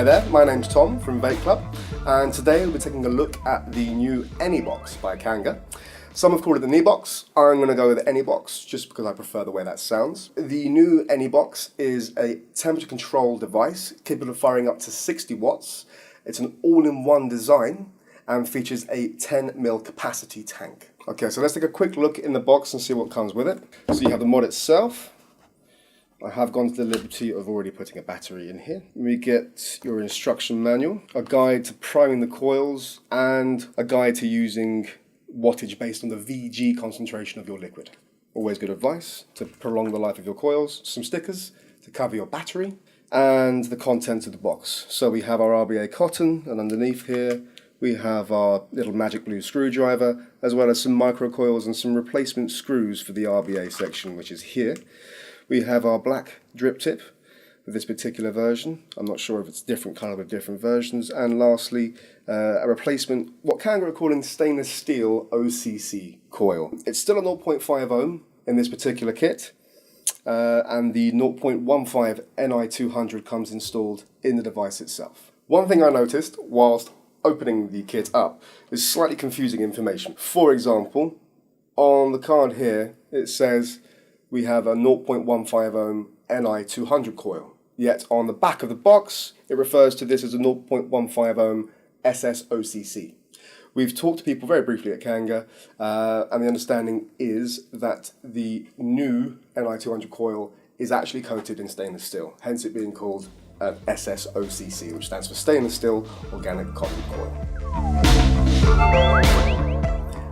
Hi there, my name's Tom from Vape Club, and today we'll be taking a look at the new NEBOX by Kanger. Some have called it the NEBOX. I'm going to go with the NEBOX just because I prefer the way that sounds. The new NEBOX is a temperature control device capable of firing up to 60 watts. It's an all-in-one design and features a 10mm capacity tank. Okay, so let's take a quick look in the box and see what comes with it. So you have the mod itself. I have gone to the liberty of already putting a battery in here. We get your instruction manual, a guide to priming the coils, and a guide to using wattage based on the VG concentration of your liquid. Always good advice to prolong the life of your coils. Some stickers to cover your battery, and the contents of the box. So we have our RBA cotton, and underneath here we have our little magic blue screwdriver, as well as some microcoils and some replacement screws for the RBA section, which is here. We have our black drip tip with this particular version. I'm not sure if it's different colour with different versions. And lastly, a replacement, what Kanger are calling stainless steel OCC coil. It's still a 0.5 ohm in this particular kit, and the 0.15 NI200 comes installed in the device itself. One thing I noticed whilst opening the kit up is slightly confusing information. For example, on the card here it says we have a 0.15 ohm NI200 coil, yet on the back of the box it refers to this as a 0.15 ohm SSOCC. We've talked to people very briefly at Kanger, and the understanding is that the new NI200 coil is actually coated in stainless steel, hence it being called an SSOCC, which stands for stainless steel organic cotton coil.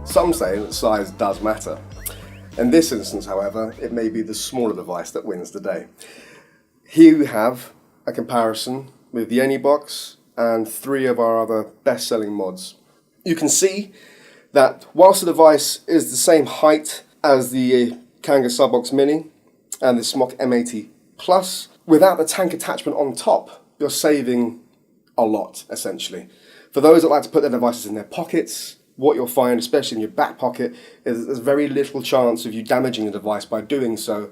Some say that size does matter. In this instance, however, it may be the smaller device that wins the day. Here we have a comparison with the NEBOX and 3 of our other best-selling mods. You can see that whilst the device is the same height as the Kanger SUBOX Mini and the SMOCC M80 Plus, without the tank attachment on top, you're saving a lot, essentially. For those that like to put their devices in their pockets, what you'll find, especially in your back pocket, is there's very little chance of you damaging the device by doing so,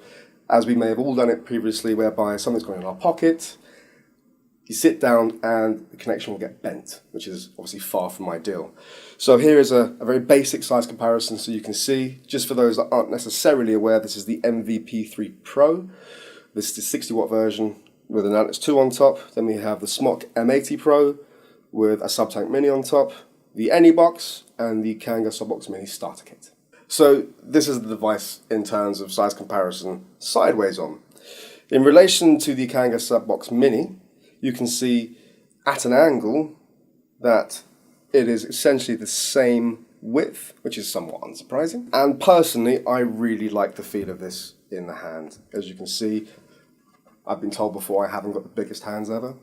as we may have all done it previously, whereby something's going in our pocket, you sit down and the connection will get bent, which is obviously far from ideal. So here is a very basic size comparison so you can see. Just for those that aren't necessarily aware, this is the MVP3 Pro. This is the 60 watt version with an Atlas 2 on top. Then we have the SMOCC M80 Pro with a sub-tank mini on top, the NEBOX, and the Kanger SUBOX Mini starter kit. So this is the device in terms of size comparison sideways on. In relation to the Kanger SUBOX Mini, you can see at an angle that it is essentially the same width, which is somewhat unsurprising. And personally, I really like the feel of this in the hand. As you can see, I've been told before I haven't got the biggest hands ever.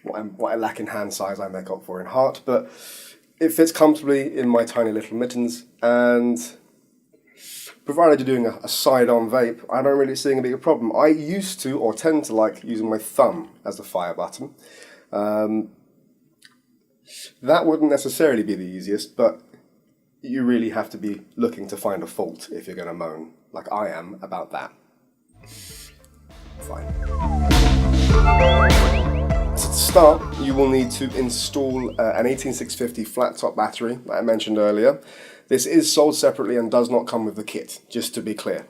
What I lack in hand size, I make up for in heart, but it fits comfortably in my tiny little mittens, and provided you're doing a side-on vape, I don't really see a big problem. I used to, or tend to like, using my thumb as the fire button. That wouldn't necessarily be the easiest, but you really have to be looking to find a fault if you're going to moan, like I am, about that. Fine. So to start, you will need to install an 18650 flat top battery that I mentioned earlier. This is sold separately and does not come with the kit, just to be clear.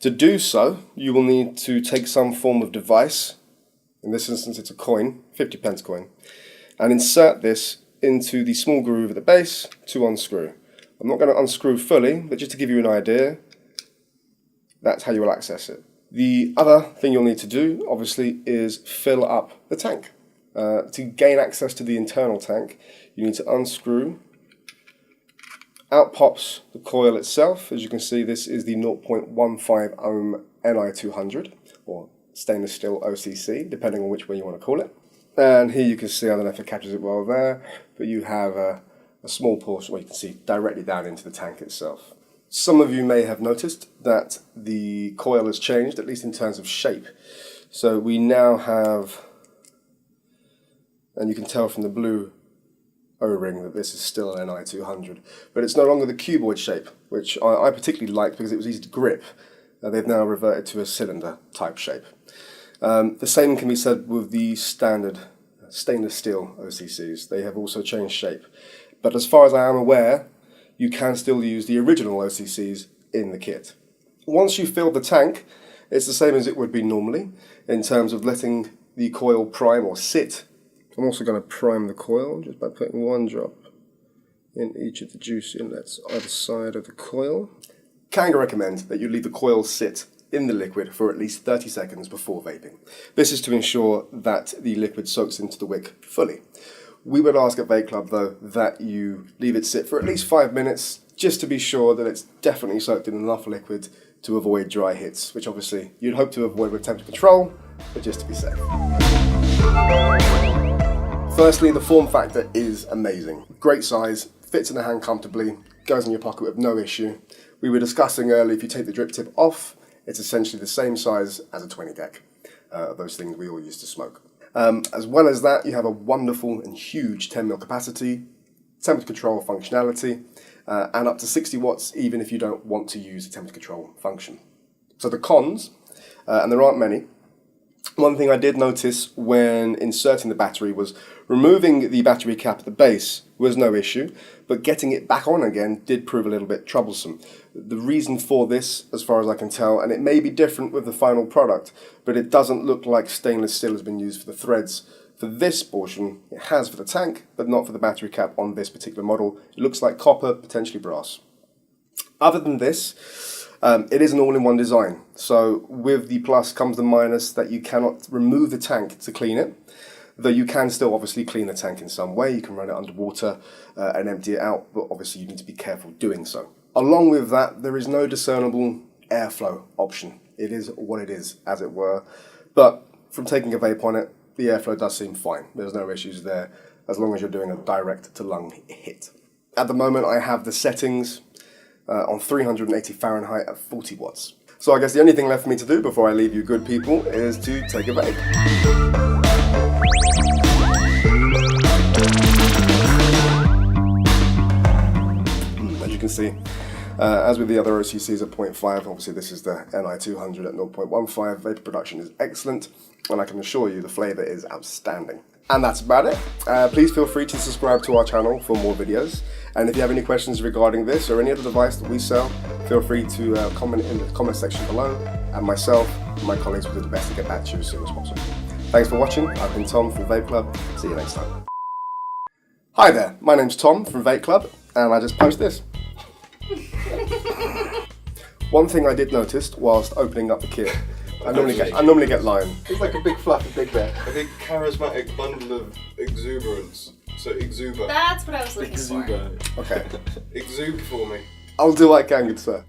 To do so, you will need to take some form of device, in this instance it's a coin, 50p coin, and insert this into the small groove at the base to unscrew. I'm not going to unscrew fully, but just to give you an idea, that's how you will access it. The other thing you'll need to do, obviously, is fill up the tank. To gain access to the internal tank, you need to unscrew. Out pops the coil itself. As you can see, this is the 0.15 ohm NI200, or stainless steel OCC, depending on which way you want to call it. And here you can see, I don't know if it captures it well there, but you have a small portion where you can see directly down into the tank itself. Some of you may have noticed that the coil has changed, at least in terms of shape. So we now have, and you can tell from the blue O-ring that this is still an NI200, but it's no longer the cuboid shape, which I particularly liked because it was easy to grip. They've now reverted to a cylinder type shape. The same can be said with the standard stainless steel OCCs. They have also changed shape. But as far as I am aware, you can still use the original OCCs in the kit. Once you fill the tank, it's the same as it would be normally in terms of letting the coil prime or sit. I'm also going to prime the coil just by putting 1 drop in each of the juice inlets either side of the coil. Kanger recommends that you leave the coil sit in the liquid for at least 30 seconds before vaping. This is to ensure that the liquid soaks into the wick fully. We would ask at Vape Club though that you leave it sit for at least 5 minutes just to be sure that it's definitely soaked in enough liquid to avoid dry hits, which obviously you'd hope to avoid with temperature control, but just to be safe. Firstly, the form factor is amazing. Great size, fits in the hand comfortably, goes in your pocket with no issue. We were discussing earlier, if you take the drip tip off, it's essentially the same size as a 20 deck, those things we all used to smoke. As well as that, you have a wonderful and huge 10mm capacity, temperature control functionality, and up to 60 watts even if you don't want to use the temperature control function. So the cons, and there aren't many. One thing I did notice when inserting the battery was removing the battery cap at the base was no issue, but getting it back on again did prove a little bit troublesome. The reason for this, as far as I can tell, and it may be different with the final product, but it doesn't look like stainless steel has been used for the threads. For this portion, it has for the tank, but not for the battery cap on this particular model. It looks like copper, potentially brass. Other than this, it is an all-in-one design. So with the plus comes the minus that you cannot remove the tank to clean it, though you can still obviously clean the tank in some way. You can run it underwater and empty it out, but obviously you need to be careful doing so. Along with that, there is no discernible airflow option. It is what it is, as it were. But from taking a vape on it, the airflow does seem fine. There's no issues there, as long as you're doing a direct to lung hit. At the moment, I have the settings on 380 Fahrenheit at 40 watts. So I guess the only thing left for me to do before I leave you good people is to take a vape. As you can see, as with the other OCCs at 0.5, obviously this is the NI200 at 0.15. Vapor production is excellent, and I can assure you the flavour is outstanding. And that's about it. Please feel free to subscribe to our channel for more videos. And if you have any questions regarding this or any other device that we sell, feel free to comment in the comment section below. And myself and my colleagues will do the best to get back to you as soon as possible. Thanks for watching. I've been Tom from Vape Club. See you next time. Hi there, my name's Tom from Vape Club, and I just post this. One thing I did notice whilst opening up the kit, I normally get lime. It's like a big fluffy big bear. A big charismatic bundle of exuberance. So exuber. That's what I was looking for. Okay. Exude for me. I'll do what I can, good sir.